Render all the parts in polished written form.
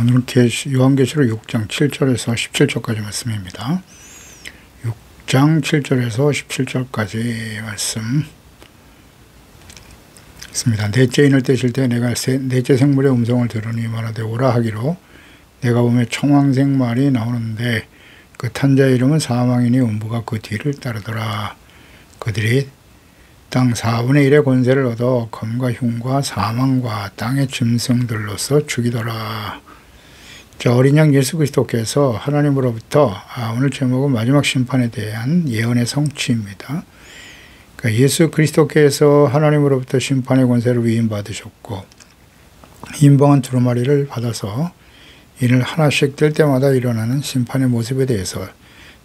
오늘은 요한계시록 6장 7절에서 17절까지 말씀입니다. 6장 7절에서 17절까지 말씀 있습니다. 넷째 인을 떼실 때 내가 넷째 생물의 음성을 들으니 말하되 오라 하기로, 내가 보면 청황색 말이 나오는데 그 탄 자의 이름은 사망이니 음부가 그 뒤를 따르더라. 그들이 땅 4분의 1의 권세를 얻어 검과 흉과 사망과 땅의 짐승들로서 죽이더라. 자, 어린 양 예수 그리스도께서 하나님으로부터, 오늘 제목은 마지막 심판에 대한 예언의 성취입니다. 그러니까 예수 그리스도께서 하나님으로부터 심판의 권세를 위임받으셨고 인방한 두루마리를 받아서 이를 하나씩 뗄 때마다 일어나는 심판의 모습에 대해서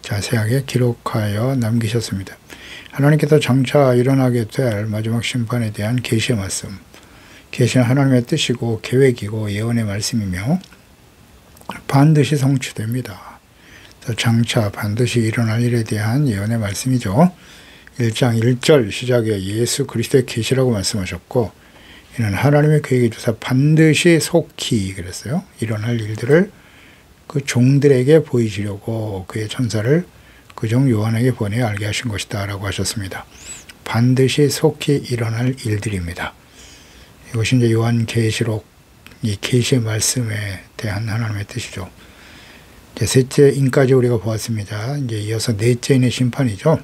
자세하게 기록하여 남기셨습니다. 하나님께서 장차 일어나게 될 마지막 심판에 대한 계시의 말씀, 계시는 하나님의 뜻이고 계획이고 예언의 말씀이며 반드시 성취됩니다. 장차 반드시 일어날 일에 대한 예언의 말씀이죠. 1장 1절 시작에 예수 그리스도의 계시라고 말씀하셨고, 이는 하나님의 계획에 주사 반드시 속히 그랬어요. 일어날 일들을 그 종들에게 보이시려고 그의 천사를 그 종 요한에게 보내 알게 하신 것이다 라고 하셨습니다. 반드시 속히 일어날 일들입니다. 이것이 이제 요한 계시록, 이 계시의 말씀에 대한 하나님의 뜻이죠. 이제 셋째 인까지 우리가 보았습니다. 이제 이어서 넷째 인의 심판이죠.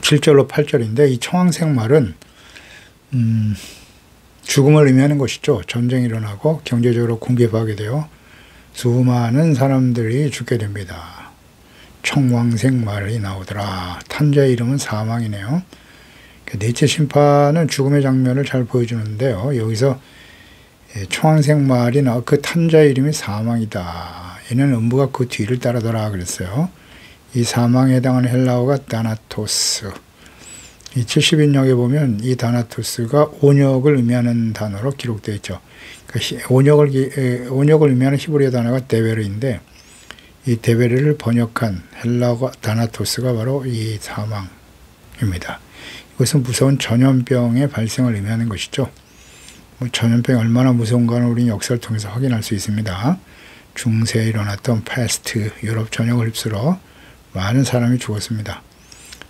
7절로 8절인데 이 청황색 말은 죽음을 의미하는 것이죠. 전쟁이 일어나고 경제적으로 궁핍하게 되어 수많은 사람들이 죽게 됩니다. 청황색 말이 나오더라. 탄자의 이름은 사망이네요. 넷째 심판은 죽음의 장면을 잘 보여주는데요. 여기서 청황색 말이 나와 그 탄자의 이름이 사망이다. 이는 음부가 그 뒤를 따르더라 그랬어요. 이 사망에 해당하는 헬라어가 다나토스. 이 70인역에 보면 이 다나토스가 온역을 의미하는 단어로 기록되어 있죠. 그러니까 온역을 의미하는 히브리어 단어가 데베르인데, 이 데베르를 번역한 헬라어 다나토스가 바로 이 사망입니다. 이것은 무서운 전염병의 발생을 의미하는 것이죠. 전염병이 얼마나 무서운가는 우리는 역사를 통해서 확인할 수 있습니다. 중세에 일어났던 패스트, 유럽 전역을 휩쓸어 많은 사람이 죽었습니다.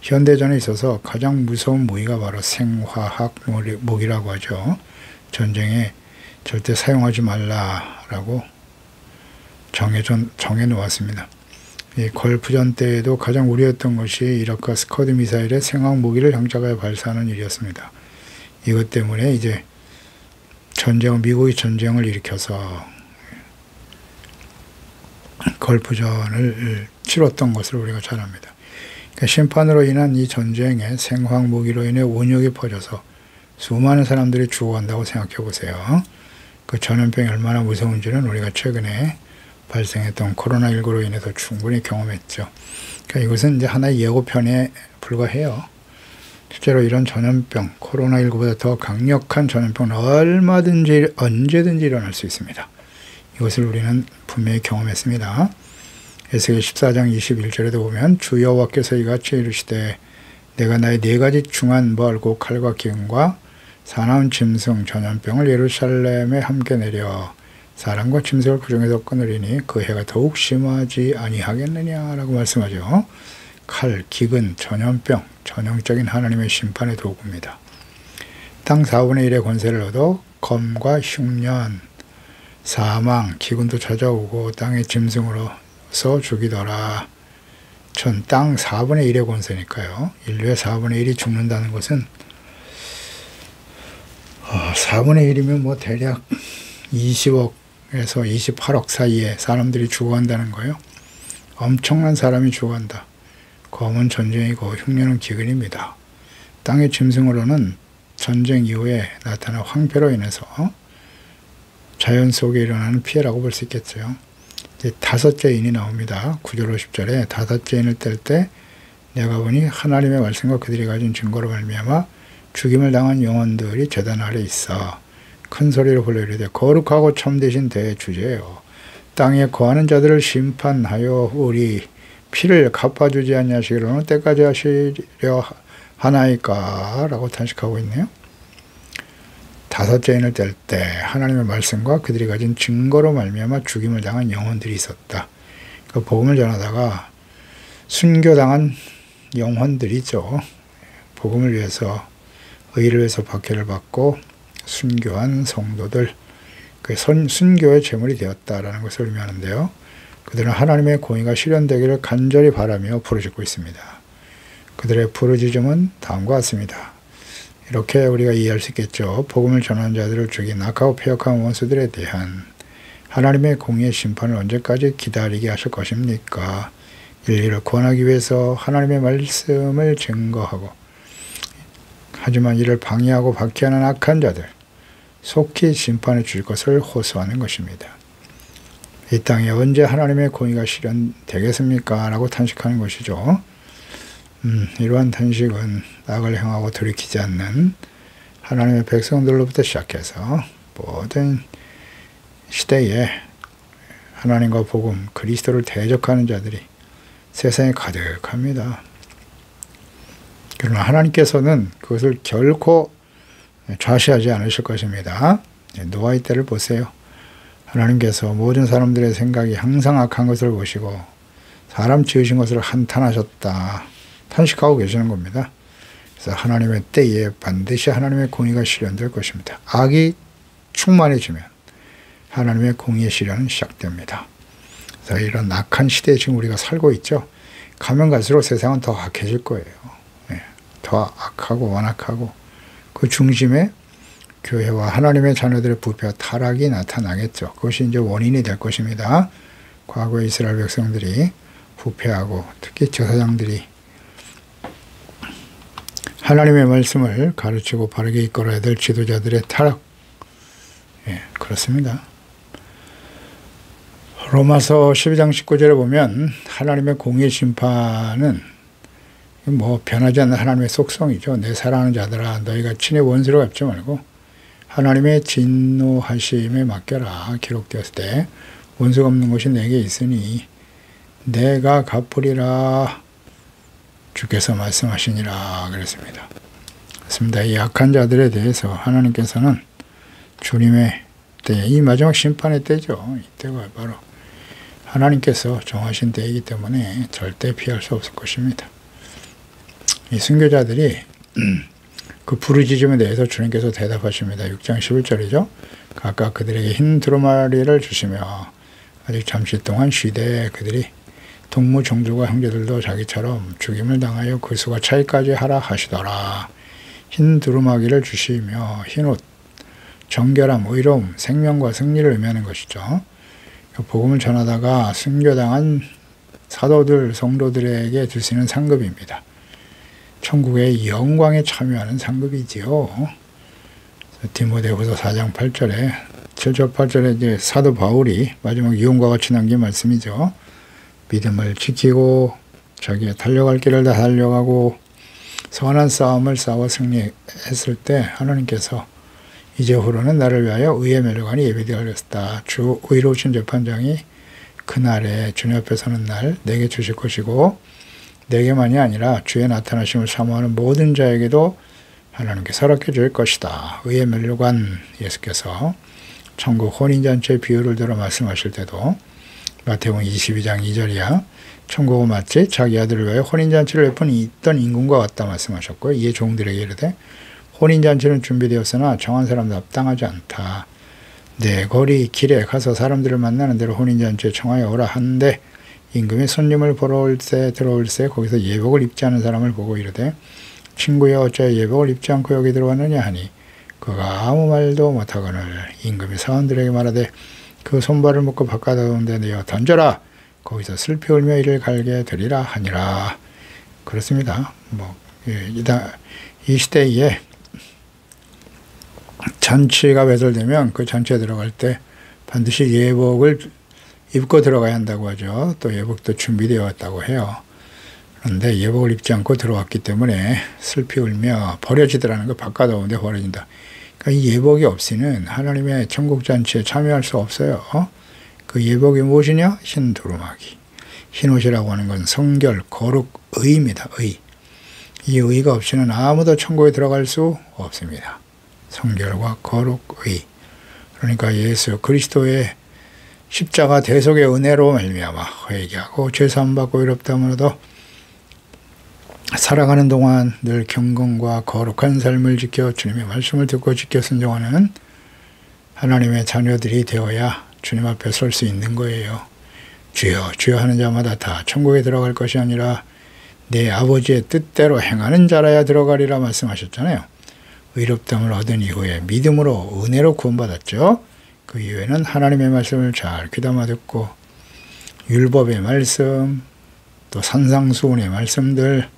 현대전에 있어서 가장 무서운 무기가 바로 생화학 무기라고 하죠. 전쟁에 절대 사용하지 말라라고 정해 놓았습니다. 이 걸프전 때에도 가장 우려했던 것이 이라크와 스커드 미사일의 생화학 무기를 장착하여 발사하는 일이었습니다. 이것 때문에 이제 미국이 전쟁을 일으켜서 걸프전을 치렀던 것을 우리가 잘 압니다. 그러니까 심판으로 인한 이 전쟁에 생화학 무기로 인해 온역이 퍼져서 수많은 사람들이 죽어간다고 생각해 보세요. 그 전염병이 얼마나 무서운지는 우리가 최근에 발생했던 코로나19로 인해서 충분히 경험했죠. 그러니까 이것은 이제 하나의 예고편에 불과해요. 실제로 이런 전염병, 코로나19보다 더 강력한 전염병은 얼마든지 언제든지 일어날 수 있습니다. 이것을 우리는 분명히 경험했습니다. 에스겔 14장 21절에도 보면 주 여호와께서 이같이 이르시되 내가 나의 네 가지 중한 벌 곧 칼과 기근과 사나운 짐승 전염병을 예루살렘에 함께 내려 사람과 짐승을 그 중에서 끊으리니 그 해가 더욱 심하지 아니하겠느냐라고 말씀하죠. 칼, 기근, 전염병, 전형적인 하나님의 심판의 도구입니다. 땅 4분의 1의 권세를 얻어 검과 흉년, 사망, 기근도 찾아오고 땅의 짐승으로서 죽이더라. 땅 4분의 1의 권세니까요. 인류의 4분의 1이 죽는다는 것은 4분의 1이면 뭐 대략 20억에서 28억 사이에 사람들이 죽어간다는 거예요. 엄청난 사람이 죽어간다. 검은 전쟁이고 흉년은 기근입니다. 땅의 짐승으로는 전쟁 이후에 나타난 황폐로 인해서 자연 속에 일어나는 피해라고 볼 수 있겠죠. 이제 다섯째 인이 나옵니다. 9절 50절에 다섯째 인을 뗄 때 내가 보니 하나님의 말씀과 그들이 가진 증거로 말미암아 죽임을 당한 영혼들이 제단 아래 있어 큰 소리로 불러 이르되 거룩하고 참되신 대주제요 땅에 거하는 자들을 심판하여 우리 피를 갚아주지 아니하시기를 어느 때까지 하시려 하나이까 라고 탄식하고 있네요. 5죄인을 뗄 때 하나님의 말씀과 그들이 가진 증거로 말미암아 죽임을 당한 영혼들이 있었다. 그 복음을 전하다가 순교당한 영혼들이죠. 복음을 위해서, 의를 위해서 박해를 받고 순교한 성도들, 그 순교의 제물이 되었다라는 것을 의미하는데요. 그들은 하나님의 공의가 실현되기를 간절히 바라며 부르짖고 있습니다. 그들의 부르짖음은 다음과 같습니다. 이렇게 우리가 이해할 수 있겠죠. 복음을 전하는 자들을 죽인 악하고 패역한 원수들에 대한 하나님의 공의의 심판을 언제까지 기다리게 하실 것입니까? 인류를 구원하기 위해서 하나님의 말씀을 증거하고, 하지만 이를 방해하고 박해하는 악한 자들, 속히 심판해 주실 것을 호소하는 것입니다. 이 땅에 언제 하나님의 공의가 실현되겠습니까? 라고 탄식하는 것이죠. 이러한 탄식은 악을 행하고 돌이키지 않는 하나님의 백성들로부터 시작해서 모든 시대에 하나님과 복음, 그리스도를 대적하는 자들이 세상에 가득합니다. 그러나 하나님께서는 그것을 결코 좌시하지 않으실 것입니다. 노아의 때를 보세요. 하나님께서 모든 사람들의 생각이 항상 악한 것을 보시고 사람 지으신 것을 한탄하셨다, 탄식하고 계시는 겁니다. 그래서 하나님의 때에 반드시 하나님의 공의가 실현될 것입니다. 악이 충만해지면 하나님의 공의의 실현은 시작됩니다. 그래서 이런 악한 시대에 지금 우리가 살고 있죠. 가면 갈수록 세상은 더 악해질 거예요. 더 악하고 완악하고, 그 중심에 교회와 하나님의 자녀들의 부패와 타락이 나타나겠죠. 그것이 이제 원인이 될 것입니다. 과거의 이스라엘 백성들이 부패하고, 특히 제사장들이 하나님의 말씀을 가르치고 바르게 이끌어야 될 지도자들의 타락. 그렇습니다. 로마서 12장 19절에 보면 하나님의 공의 심판은 변하지 않는 하나님의 속성이죠. 내 사랑하는 자들아, 너희가 친히 원수로 갚지 말고 하나님의 진노하심에 맡겨라. 기록되었을 때 원수가 없는 것이 내게 있으니 내가 갚으리라. 주께서 말씀하시니라 그랬습니다. 그렇습니다. 이 악한 자들에 대해서 하나님께서는 주님의 때, 이 마지막 심판의 때죠. 이때가 바로 하나님께서 정하신 때이기 때문에 절대 피할 수 없을 것입니다. 이 순교자들이 그 부르짖음에 대해서 주님께서 대답하십니다. 6장 11절이죠. 각각 그들에게 흰 두루마리를 주시며 아직 잠시 동안 쉬되 그들이 동무 종족과 형제들도 자기처럼 죽임을 당하여 그 수가 차이까지 하라 하시더라. 흰 두루마기를 주시며 흰옷, 정결함, 의로움, 생명과 승리를 의미하는 것이죠. 복음을 전하다가 순교당한 사도들, 성도들에게 주시는 상급입니다. 천국의 영광에 참여하는 상급이지요. 디모데후서 4장 8절에 7절 8절에 이제 사도 바울이 마지막 유언과 같이 남긴 말씀이죠. 믿음을 지키고 자기의 달려갈 길을 다 달려가고 선한 싸움을 싸워 승리했을 때 하나님께서 이제후로는 나를 위하여 의의 멸류관이 예비되어 하였다. 주 의로우신 재판장이 그날에 주님 앞에 서는 날 내게 주실 것이고 내게만이 아니라 주의 나타나심을 사모하는 모든 자에게도 하나님께서 허락해 줄 것이다. 의의 멸류관, 예수께서 천국 혼인잔치의 비유를 들어 말씀하실 때도 마태복음 22장 2절이야 천국은 마치 자기 아들을 위하여 혼인잔치를 베푼 임금과 같다 말씀하셨고요. 이에 종들에게 이르되 혼인잔치는 준비되었으나 정한 사람도 합당하지 않다. 내 거리 길에 가서 사람들을 만나는 대로 혼인잔치에 청하여 오라 하는데 임금이 손님을 보러 올새 들어올새 거기서 예복을 입지 않은 사람을 보고 이르되 친구여 어찌하여 예복을 입지 않고 여기 들어왔느냐 하니 그가 아무 말도 못하거늘 임금이 사원들에게 말하되 그 손발을 묶고 바깥가운데 내어 던져라. 거기서 슬피 울며 이를 갈게 되리라 하니라. 그렇습니다. 이 시대에 잔치가 배설되면 그 잔치에 들어갈 때 반드시 예복을 입고 들어가야 한다고 하죠. 또 예복도 준비되어 왔다고 해요. 그런데 예복을 입지 않고 들어왔기 때문에 슬피 울며 버려지더라는 거 바깥가운데 버려진다. 그러니까 이 예복이 없이는 하나님의 천국잔치에 참여할 수 없어요. 그 예복이 무엇이냐? 흰 두루마기. 흰옷이라고 하는 건 성결, 거룩, 의입니다. 의. 이 의가 없이는 아무도 천국에 들어갈 수 없습니다. 성결과 거룩의, 그러니까 예수 그리스도의 십자가 대속의 은혜로 말미암아 회개하고 죄사함 받고 의롭다함으로도 살아가는 동안 늘 경건과 거룩한 삶을 지켜 주님의 말씀을 듣고 지켜 순종하는 하나님의 자녀들이 되어야 주님 앞에 설 수 있는 거예요. 주여 주여 하는 자마다 다 천국에 들어갈 것이 아니라 내 아버지의 뜻대로 행하는 자라야 들어가리라 말씀하셨잖아요. 의롭다함을 얻은 이후에 믿음으로 은혜로 구원받았죠. 그 이후에는 하나님의 말씀을 잘 귀담아 듣고 율법의 말씀, 또 산상수훈의 말씀들,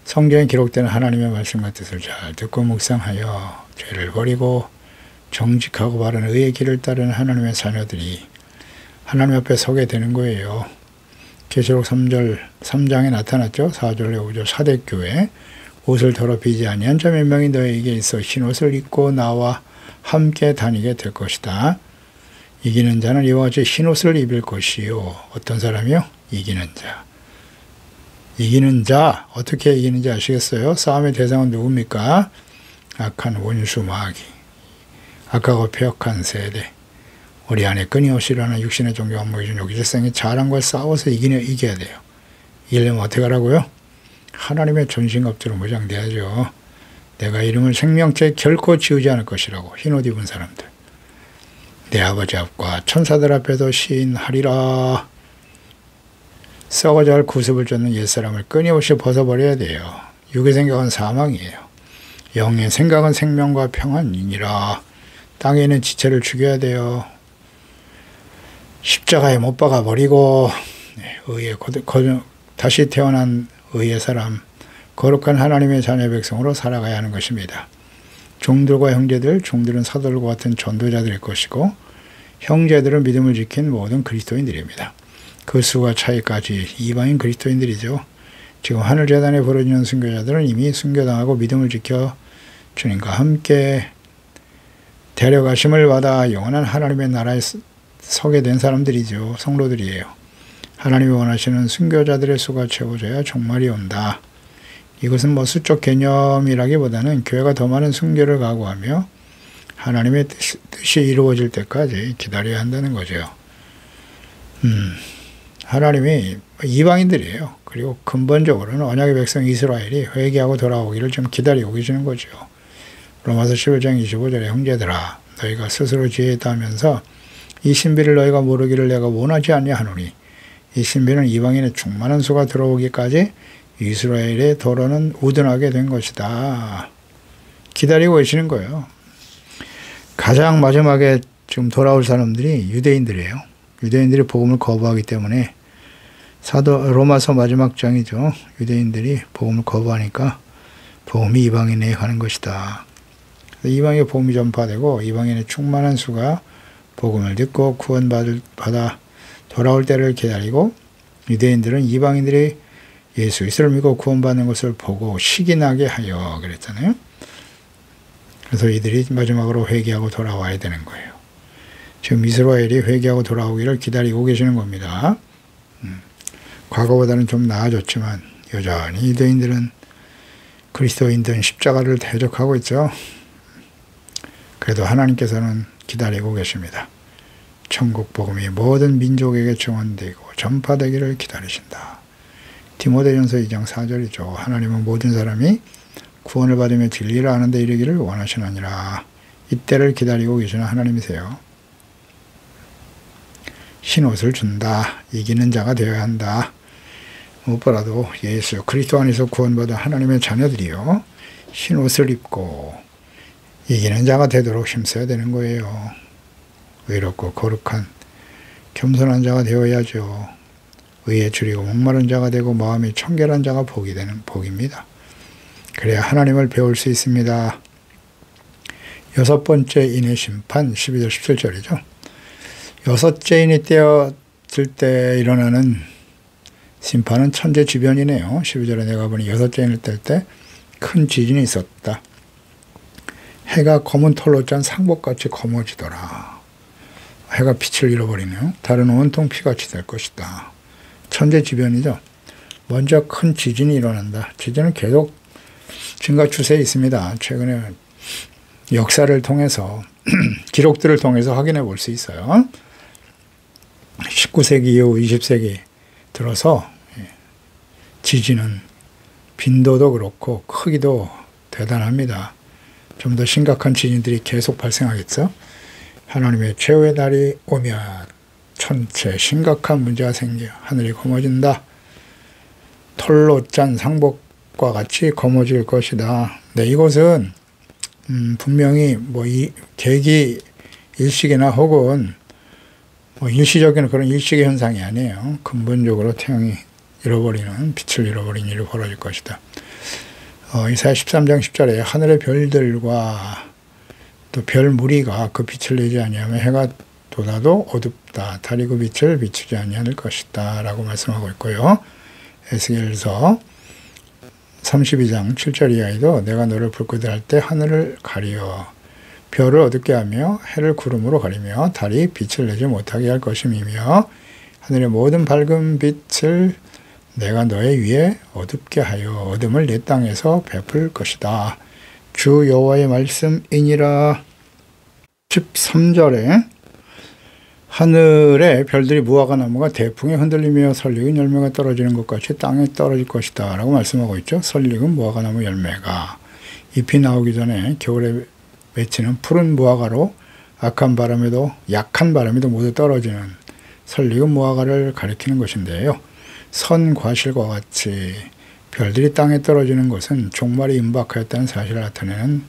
성경에 기록되는 하나님의 말씀과 뜻을 잘 듣고 묵상하여 죄를 버리고 정직하고 바른 의의 길을 따르는 하나님의 자녀들이 하나님 앞에 서게 되는 거예요. 계시록 3장에 나타났죠. 4절에 5절 사대교회 옷을 더럽히지 아니한 자 몇 명이 너에게 있어 흰옷을 입고 나와 함께 다니게 될 것이다. 이기는 자는 이와 같이 흰옷을 입을 것이요. 어떤 사람이요? 이기는 자. 이기는 자, 어떻게 이기는지 아시겠어요? 싸움의 대상은 누굽니까? 악한 원수 마귀, 악하고 폐역한 세대, 우리 안에 끊임없이 일어나는 육신의 종교가 모여준 요기질성의 자랑과 싸워서 이겨야 돼요. 이기려면 어떻게 하라고요? 하나님의 전신갑주로 무장돼야죠. 내가 이름을 생명체에 결코 지우지 않을 것이라고 흰옷 입은 사람들. 내 아버지 앞과 천사들 앞에도 시인하리라. 썩어져 할 구습을 쫓는 옛사람을 끊임없이 벗어버려야 돼요. 육의 생각은 사망이에요. 영의 생각은 생명과 평안이니라. 땅에 있는 지체를 죽여야 돼요. 십자가에 못 박아버리고 의의 다시 태어난 의의 사람, 거룩한 하나님의 자녀 백성으로 살아가야 하는 것입니다. 종들과 형제들, 종들은 사도들과 같은 전도자들일 것이고 형제들은 믿음을 지킨 모든 그리스도인들입니다. 그 수가 차이까지 이방인 그리스도인들이죠. 지금 하늘재단에 벌어지는 순교자들은 이미 순교당하고 믿음을 지켜 주님과 함께 데려가심을 받아 영원한 하나님의 나라에 서게 된 사람들이죠. 성도들이에요. 하나님이 원하시는 순교자들의 수가 채워져야 종말이 온다. 이것은 뭐 수적 개념이라기보다는 교회가 더 많은 순교를 각오하며 하나님의 뜻이 이루어질 때까지 기다려야 한다는 거죠. 하나님이 이방인들이에요. 그리고 근본적으로는 언약의 백성 이스라엘이 회개하고 돌아오기를 좀 기다리고 계시는 거죠. 로마서 11장 25절에 형제들아 너희가 스스로 지혜있다 하면서 이 신비를 너희가 모르기를 내가 원하지 않냐 하노니 이 신비는 이방인의 충만한 수가 들어오기까지 이스라엘의 도로는 우둔하게 된 것이다. 기다리고 계시는 거예요. 가장 마지막에 지금 돌아올 사람들이 유대인들이에요. 유대인들이 복음을 거부하기 때문에 로마서 마지막 장이죠. 유대인들이 복음을 거부하니까 복음이 이방인에 가는 것이다. 이방의 복음이 전파되고 이방인의 충만한 수가 복음을 듣고 구원받아 돌아올 때를 기다리고 유대인들은 이방인들이 예수 그리스도를 믿고 구원받는 것을 보고 시기나게 하여 그랬잖아요. 그래서 이들이 마지막으로 회개하고 돌아와야 되는 거예요. 지금 이스라엘이 회개하고 돌아오기를 기다리고 계시는 겁니다. 과거보다는 좀 나아졌지만 여전히 유대인들은 그리스도인들은 십자가를 대적하고 있죠. 그래도 하나님께서는 기다리고 계십니다. 천국 복음이 모든 민족에게 증언되고 전파되기를 기다리신다. 디모데전서 2장 4절이죠. 하나님은 모든 사람이 구원을 받으며 진리를 아는 데 이르기를 원하시느니라. 이때를 기다리고 계시는 하나님이세요. 흰옷을 준다. 이기는 자가 되어야 한다. 무엇보다도 예수 그리스도 안에서 구원받은 하나님의 자녀들이요. 흰옷을 입고 이기는 자가 되도록 힘써야 되는 거예요. 의롭고 거룩한 겸손한 자가 되어야죠. 의에 줄이고 목마른 자가 되고 마음이 청결한 자가 복이 되는 복입니다. 그래야 하나님을 배울 수 있습니다. 여섯 번째 인의 심판 12절 17절이죠. 여섯째 인이 떼어질 때 일어나는 심판은 천재지변이네요. 12절에 내가 보니 여섯째 인을 뗄 때 큰 지진이 있었다. 해가 검은 털로 짠 상복같이 검어지더라. 해가 빛을 잃어버리네요. 달은 온통 피같이 될 것이다. 천재지변이죠. 먼저 큰 지진이 일어난다. 지진은 계속 증가 추세에 있습니다. 최근에 역사를 통해서 기록들을 통해서 확인해 볼 수 있어요. 19세기 이후 20세기 들어서 지진은 빈도도 그렇고 크기도 대단합니다. 좀 더 심각한 지진들이 계속 발생하겠죠. 하나님의 최후의 날이 오면 천체 심각한 문제가 생겨 하늘이 검어진다. 털로 짠 상복과 같이 검어질 것이다. 네, 이것은 분명히 이 계기 일식이나 혹은 일시적인 그런 일식의 현상이 아니에요. 근본적으로 태양이 잃어버리는, 빛을 잃어버린 일이 벌어질 것이다. 이사야 13장 10절에 하늘의 별들과 또 별 무리가 그 빛을 내지 아니하면 해가 돋아도 어둡다. 달이 그 빛을 비추지 아니할 것이다. 라고 말씀하고 있고요. 에스겔서 32장 7절 이하에도 내가 너를 불끄다 할 때 하늘을 가리어 별을 어둡게 하며 해를 구름으로 가리며 달이 빛을 내지 못하게 할 것임이며 하늘의 모든 밝은 빛을 내가 너의 위에 어둡게 하여 어둠을 내 땅에서 베풀 것이다. 주 여호와의 말씀이니라. 13절에 하늘에 별들이 무화과 나무가 대풍에 흔들리며 설익은 열매가 떨어지는 것 같이 땅에 떨어질 것이다 라고 말씀하고 있죠. 설익은 무화과 나무 열매가 잎이 나오기 전에 겨울에 맺히는 푸른 무화과로 약한 바람에도 모두 떨어지는 설익은 무화과를 가리키는 것인데요. 선과실과 같이 별들이 땅에 떨어지는 것은 종말이 임박하였다는 사실을 나타내는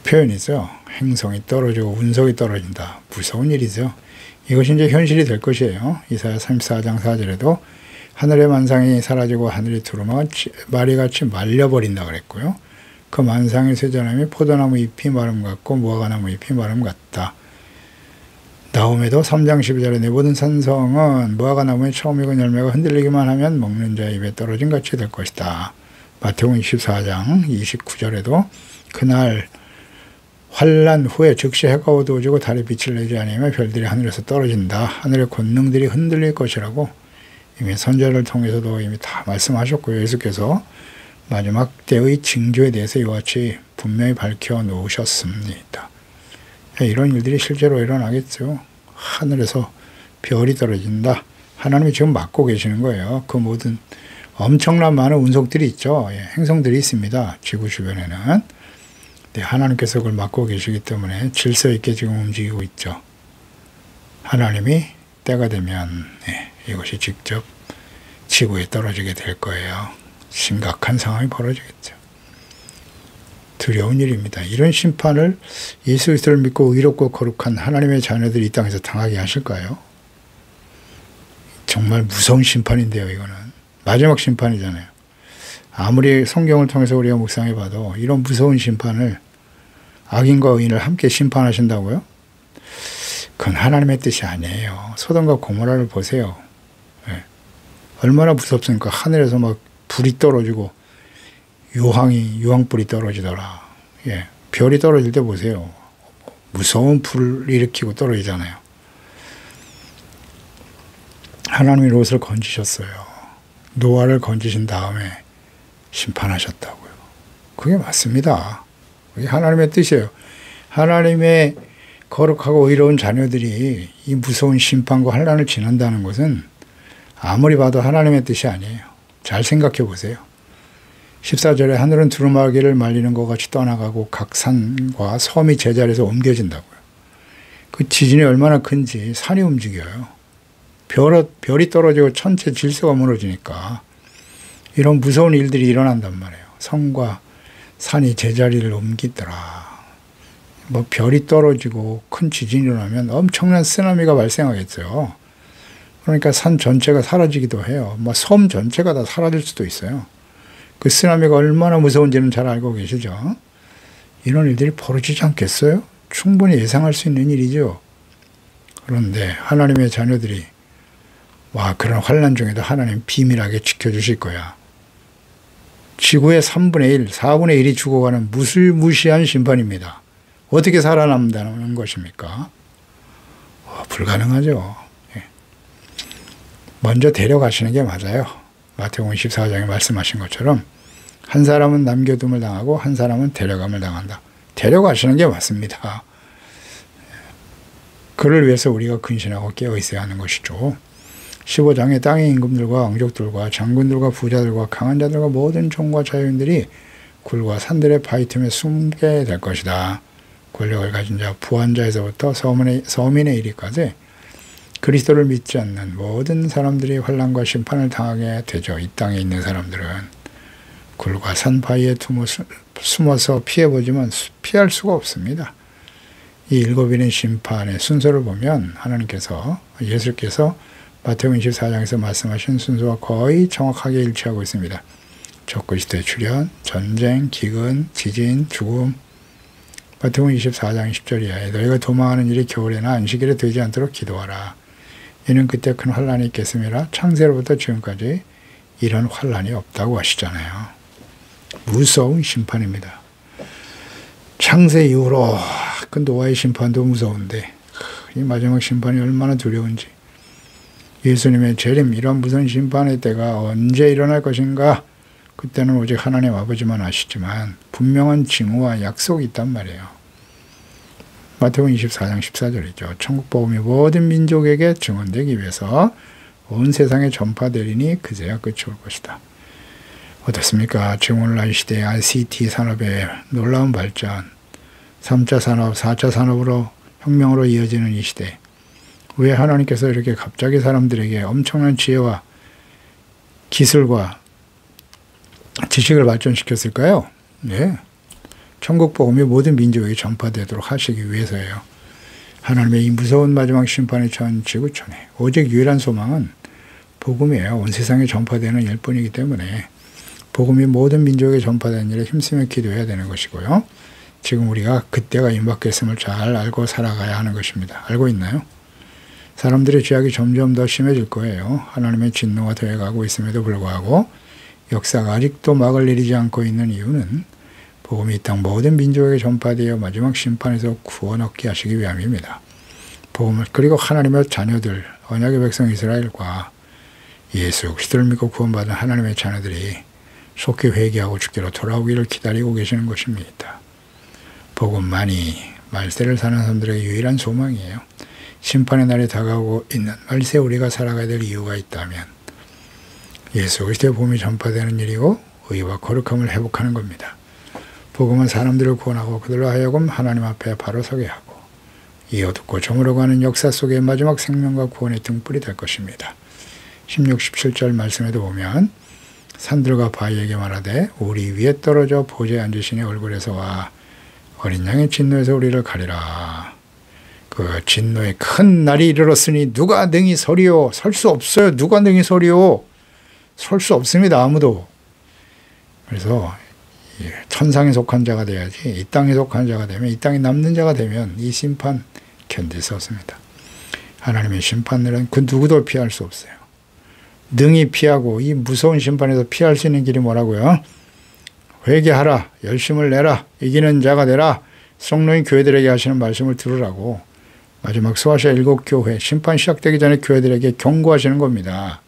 표현이죠. 행성이 떨어지고 운석이 떨어진다. 무서운 일이죠. 이것이 이제 현실이 될 것이에요. 이사야 34장 4절에도 하늘의 만상이 사라지고 하늘이 두루마리같이 말려버린다 그랬고요. 그 만상의 쇠전함이 포도나무 잎이 마름 같고 무화과나무 잎이 마름 같다. 나홈에도 3장 12절에 내 모든 산성은 무화과나무의 처음 익은 열매가 흔들리기만 하면 먹는 자의 입에 떨어진 같이 될 것이다. 마태복음 24장 29절에도 그날 환란 후에 즉시 해가 어두워지고 달이 빛을 내지 아니하면 별들이 하늘에서 떨어진다. 하늘의 권능들이 흔들릴 것이라고 이미 선전을 통해서도 이미 다 말씀하셨고요. 예수께서 마지막 때의 징조에 대해서 이와 같이 분명히 밝혀 놓으셨습니다. 이런 일들이 실제로 일어나겠죠. 하늘에서 별이 떨어진다. 하나님이 지금 막고 계시는 거예요. 그 모든 엄청난 많은 운석들이 있죠. 행성들이 있습니다. 지구 주변에는. 하나님께서 그걸 막고 계시기 때문에 질서 있게 지금 움직이고 있죠. 하나님이 때가 되면 이것이 직접 지구에 떨어지게 될 거예요. 심각한 상황이 벌어지겠죠. 두려운 일입니다. 이런 심판을 예수 그리스도를 믿고 의롭고 거룩한 하나님의 자녀들이 이 땅에서 당하게 하실까요? 정말 무서운 심판인데요. 이거는 마지막 심판이잖아요. 아무리 성경을 통해서 우리가 묵상해 봐도 이런 무서운 심판을 악인과 의인을 함께 심판하신다고요? 그건 하나님의 뜻이 아니에요. 소돔과 고모라를 보세요. 얼마나 무섭습니까? 하늘에서 막 불이 떨어지고 유황불이 떨어지더라. 별이 떨어질 때 보세요. 무서운 불을 일으키고 떨어지잖아요. 하나님이 롯을 건지셨어요. 노아를 건지신 다음에 심판하셨다고요. 그게 맞습니다. 그게 하나님의 뜻이에요. 하나님의 거룩하고 의로운 자녀들이 이 무서운 심판과 환난을 지난다는 것은 아무리 봐도 하나님의 뜻이 아니에요. 잘 생각해 보세요. 14절에 하늘은 두루마기를 말리는 것 같이 떠나가고 각 산과 섬이 제자리에서 옮겨진다고요. 그 지진이 얼마나 큰지 산이 움직여요. 별이 떨어지고 천체 질서가 무너지니까 이런 무서운 일들이 일어난단 말이에요. 성과 산이 제자리를 옮기더라. 별이 떨어지고 큰 지진이 일어나면 엄청난 쓰나미가 발생하겠죠. 그러니까 산 전체가 사라지기도 해요. 섬 전체가 다 사라질 수도 있어요. 그 쓰나미가 얼마나 무서운지는 잘 알고 계시죠? 이런 일들이 벌어지지 않겠어요? 충분히 예상할 수 있는 일이죠. 그런데 하나님의 자녀들이 그런 환난 중에도 하나님 비밀하게 지켜주실 거야. 지구의 3분의 1, 4분의 1이 죽어가는 무시무시한 심판입니다. 어떻게 살아남는다는 것입니까? 불가능하죠. 먼저 데려가시는 게 맞아요. 마태복음 14장에 말씀하신 것처럼 한 사람은 남겨둠을 당하고 한 사람은 데려감을 당한다. 데려가시는 게 맞습니다. 그를 위해서 우리가 근신하고 깨어 있어야 하는 것이죠. 15장의 땅의 임금들과 왕족들과 장군들과 부자들과 강한 자들과 모든 종과 자유인들이 굴과 산들의 바위 틈에 숨게 될 것이다. 권력을 가진 자, 부한 자에서부터 서민의 이리까지 그리스도를 믿지 않는 모든 사람들이 환난과 심판을 당하게 되죠. 이 땅에 있는 사람들은 굴과 산 바위에 숨어서 피해보지만 피할 수가 없습니다. 이 7인의 심판의 순서를 보면 하나님께서, 예수께서 마태복음 24장에서 말씀하신 순서와 거의 정확하게 일치하고 있습니다. 적그리스도의 출현, 전쟁, 기근, 지진, 죽음. 마태복음 24장 10절이야. 너희가 도망하는 일이 겨울에나 안식일에 되지 않도록 기도하라. 이는 그때 큰 환란이 있겠음이라. 창세로부터 지금까지 이런 환란이 없다고 하시잖아요. 무서운 심판입니다. 창세 이후로 그 노아의 심판도 무서운데 이 마지막 심판이 얼마나 두려운지, 예수님의 재림, 이런 무서운 심판의 때가 언제 일어날 것인가, 그때는 오직 하나님 아버지만 아시지만 분명한 징후와 약속이 있단 말이에요. 마태복음 24장 14절이죠. 천국 복음이 모든 민족에게 증언되기 위해서 온 세상에 전파되리니 그제야 끝이 올 것이다. 어떻습니까? 지금 오늘날 시대의 ICT 산업의 놀라운 발전, 3차 산업, 4차 산업으로 혁명으로 이어지는 이 시대, 왜 하나님께서 이렇게 갑자기 사람들에게 엄청난 지혜와 기술과 지식을 발전시켰을까요? 네. 천국 복음이 모든 민족에게 전파되도록 하시기 위해서예요. 하나님의 이 무서운 마지막 심판에 처한 지구촌에 오직 유일한 소망은 복음이에요. 온 세상에 전파되는 일뿐이기 때문에 복음이 모든 민족에게 전파되는 일에 힘쓰며 기도해야 되는 것이고요. 지금 우리가 그때가 임박했음을 잘 알고 살아가야 하는 것입니다. 알고 있나요? 사람들의 죄악이 점점 더 심해질 거예요. 하나님의 진노가 되어가고 있음에도 불구하고 역사가 아직도 막을 내리지 않고 있는 이유는 복음이 이 땅 모든 민족에게 전파되어 마지막 심판에서 구원 얻게 하시기 위함입니다. 복음을, 그리고 하나님의 자녀들, 언약의 백성 이스라엘과 예수 그리스도를 믿고 구원받은 하나님의 자녀들이 속히 회개하고 주께로 돌아오기를 기다리고 계시는 것입니다. 복음만이 말세를 사는 사람들에게 유일한 소망이에요. 심판의 날이 다가오고 있는 말세 우리가 살아가야 될 이유가 있다면 예수 그리스도의 복음이 전파되는 일이고 의와 거룩함을 회복하는 겁니다. 복음은 사람들을 구원하고 그들로 하여금 하나님 앞에 바로 서게 하고 이 어둡고 저물어가는 역사 속의 마지막 생명과 구원의 등불이 될 것입니다. 16, 17절 말씀에도 보면 산들과 바위에게 말하되 우리 위에 떨어져 보좌에 앉으시니 얼굴에서 와 어린 양의 진노에서 우리를 가리라. 그 진노의 큰 날이 이르렀으니 누가 능히 서리요? 설 수 없어요. 누가 능히 서리요? 설 수 없습니다. 아무도. 그래서 천상에 속한 자가 돼야지, 이 땅에 속한 자가 되면, 이 땅에 남는 자가 되면 이 심판 견딜 수 없습니다. 하나님의 심판들은 그 누구도 피할 수 없어요. 능히 피하고 이 무서운 심판에서 피할 수 있는 길이 뭐라고요? 회개하라, 열심을 내라, 이기는 자가 되라, 성령이 교회들에게 하시는 말씀을 들으라고 마지막 소아시아 7교회 심판 시작되기 전에 교회들에게 경고하시는 겁니다.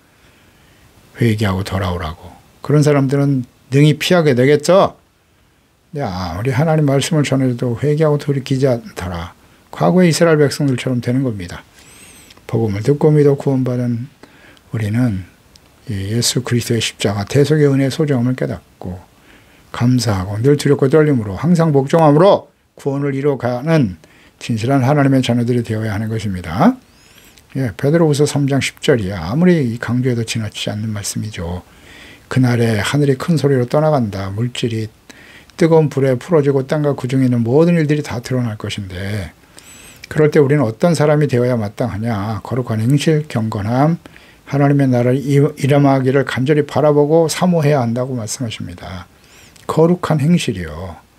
회개하고 돌아오라고. 그런 사람들은 능히 피하게 되겠죠? 아무리 하나님 말씀을 전해도 회개하고 돌이키지 않더라. 과거의 이스라엘 백성들처럼 되는 겁니다. 복음을 듣고 믿어 구원받은 우리는 예수 그리스도의 십자가 대속의 은혜의 소중함을 깨닫고 감사하고 늘 두렵고 떨림으로 항상 복종함으로 구원을 이루어가는 진실한 하나님의 자녀들이 되어야 하는 것입니다. 베드로후서 3장 10절이야. 아무리 강조해도 지나치지 않는 말씀이죠. 그날에 하늘이 큰 소리로 떠나간다. 물질이 뜨거운 불에 풀어지고 땅과 그 중에 있는 모든 일들이 다 드러날 것인데 그럴 때 우리는 어떤 사람이 되어야 마땅하냐. 거룩한 행실, 경건함, 하나님의 나라를 일어나기를 간절히 바라보고 사모해야 한다고 말씀하십니다. 거룩한 행실이요.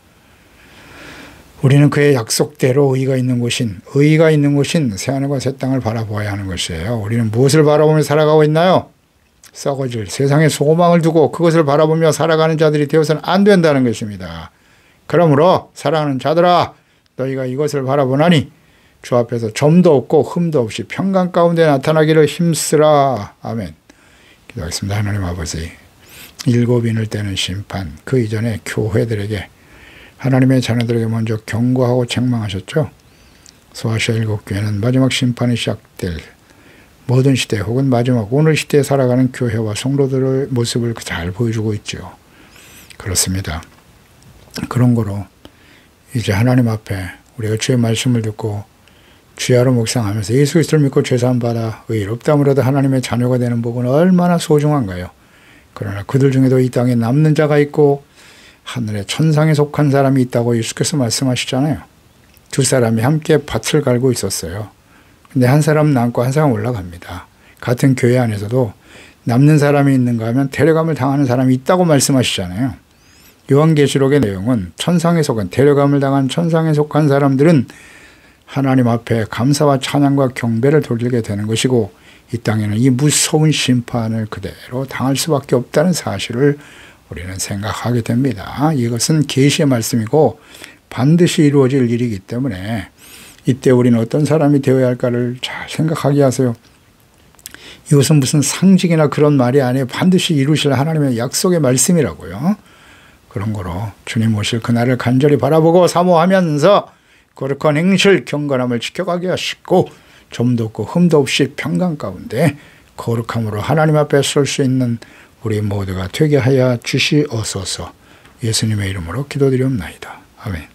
우리는 그의 약속대로 의의가 있는 곳인 새하늘과 새 땅을 바라보아야 하는 것이에요. 우리는 무엇을 바라보며 살아가고 있나요? 썩어질 세상의 소망을 두고 그것을 바라보며 살아가는 자들이 되어서는 안 된다는 것입니다. 그러므로 사랑하는 자들아, 너희가 이것을 바라보나니 주 앞에서 점도 없고 흠도 없이 평강 가운데 나타나기를 힘쓰라. 아멘. 기도하겠습니다. 하나님 아버지, 7인을 떼는 심판, 그 이전에 교회들에게 하나님의 자녀들에게 먼저 경고하고 책망하셨죠. 소아시아 7교회는 마지막 심판이 시작될 모든 시대 혹은 마지막 오늘 시대에 살아가는 교회와 성도들의 모습을 잘 보여주고 있죠. 그렇습니다. 그런 거로 이제 하나님 앞에 우리가 주의 말씀을 듣고 주야로 묵상하면서 예수 그리스도를 믿고 죄사함받아 의롭다함으로도 하나님의 자녀가 되는 복은 얼마나 소중한가요. 그러나 그들 중에도 이 땅에 남는 자가 있고 하늘의 천상에 속한 사람이 있다고 예수께서 말씀하시잖아요. 두 사람이 함께 밭을 갈고 있었어요. 근데 한 사람은 남고 한 사람은 올라갑니다. 같은 교회 안에서도 남는 사람이 있는가 하면 데려감을 당하는 사람이 있다고 말씀하시잖아요. 요한계시록의 내용은 천상에 속한 데려감을 당한 천상에 속한 사람들은 하나님 앞에 감사와 찬양과 경배를 돌리게 되는 것이고 이 땅에는 이 무서운 심판을 그대로 당할 수밖에 없다는 사실을 우리는 생각하게 됩니다. 이것은 계시의 말씀이고 반드시 이루어질 일이기 때문에 이때 우리는 어떤 사람이 되어야 할까를 잘 생각하게 하세요. 이것은 무슨 상징이나 그런 말이 아니에요. 반드시 이루실 하나님의 약속의 말씀이라고요. 그런 거로 주님 오실 그날을 간절히 바라보고 사모하면서 거룩한 행실 경건함을 지켜가게 하시고 점도 없고 흠도 없이 평강 가운데 거룩함으로 하나님 앞에 설 수 있는 우리 모두가 되게 하여 주시옵소서. 예수님의 이름으로 기도드리옵나이다. 아멘.